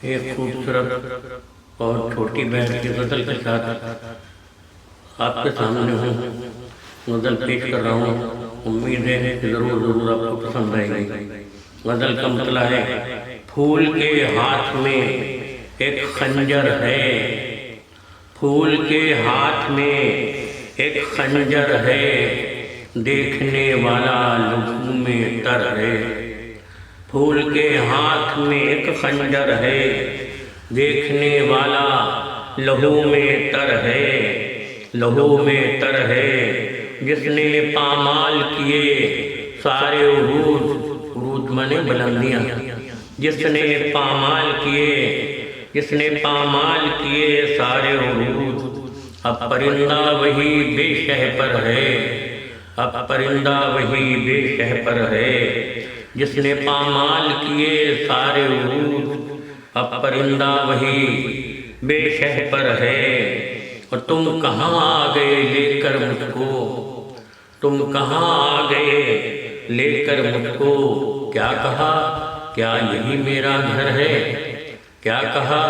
ایک خوبصورت اور چھوٹی بہن کی غزل کے ساتھ آپ کے سامنے ہوں غزل پیش کر رہا ہوں. امید ہے کہ ضرور آپ کو پسند آئے گی. غزل کا مطلب ہے: پھول کے ہاتھ میں ایک خنجر ہے، پھول کے ہاتھ میں ایک خنجر ہے، دیکھنے والا لہو میں تر ہے. پھول کے ہاتھ میں ایک خنجر ہے، دیکھنے والا لہو میں تر ہے، لہو میں تر ہے. جس نے پامال کیے سارے عروج، عروج مانے بلندیاں، جس نے پامال کیے، جس نے پامال کیے سارے عروج، اب پرندہ وہی بے شہ پر ہے، اب پرندہ وہی بے شہ پر ہے. جس نے پامال کیے سارے عروج، اب پرندہ وہی بے شہ پر ہے. اور تم کہاں آ گئے لے کر مجھ کو، تم کہاں آ گئے لے کر مجھ کو. کیا کہا کیا یہی میرا گھر ہے، کیا کہا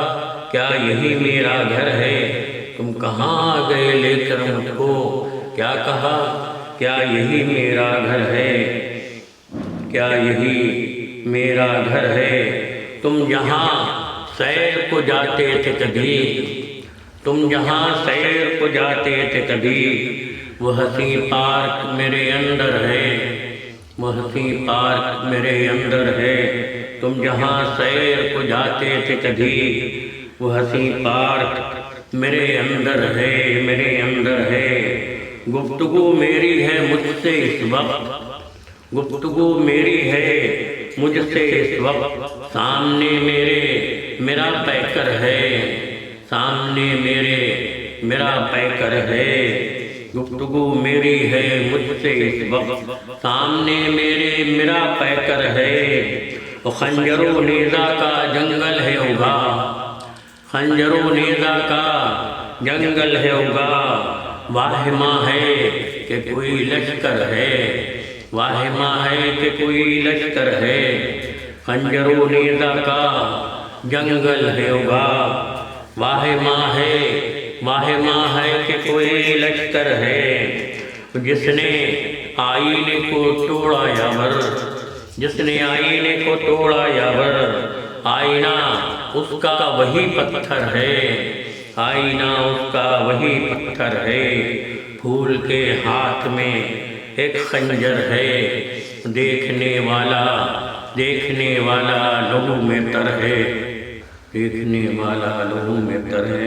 کیا یہی میرا گھر ہے. تم کہاں آ گئے لے کر مجھ کو، کیا کہا کیا یہی میرا گھر ہے، کیا یہی میرا گھر ہے. تم جہاں سیر کو جاتے تھے کبھی، تم جہاں سیر کو جاتے تھے کبھی، وہ حسین پارک میرے اندر ہے، وہ حسین پارک میرے اندر ہے. تم جہاں سیر کو جاتے تھے کبھی، وہ حسین پارک میرے اندر ہے، میرے اندر ہے. گفتگو میری ہے مجھ سے اس وقت، گفتگو میری ہے مجھ سے اس وقت. سامنے میرے میرا پیکر ہے، سامنے میرے میرا پیکر ہے. گفتگو میری ہے مجھ سے اس وقت، سامنے میرے میرا پیکر ہے. خنجر و نیزہ کا جنگل ہے اگا، خنجر و نیزہ کا جنگل ہے اگا. واہمہ ہے کہ کوئی لشکر ہے، واہمہ ہے کہ کوئی لشکر ہے. خنجر و نیزہ کا جنگل ہے اگا. واہمہ ہے، واہمہ ہے کہ کوئی لشکر ہے. جس نے آئینے کو توڑا یاور، جس نے آئینے کو توڑا یاور، آئینہ اس کا وہی پتھر ہے، آئینہ اس کا وہی پتھر ہے. پھول کے ہاتھ میں ایک خنجر ہے، دیکھنے والا، دیکھنے والا لہو میں تر ہے، دیکھنے والا لہو میں تر ہے.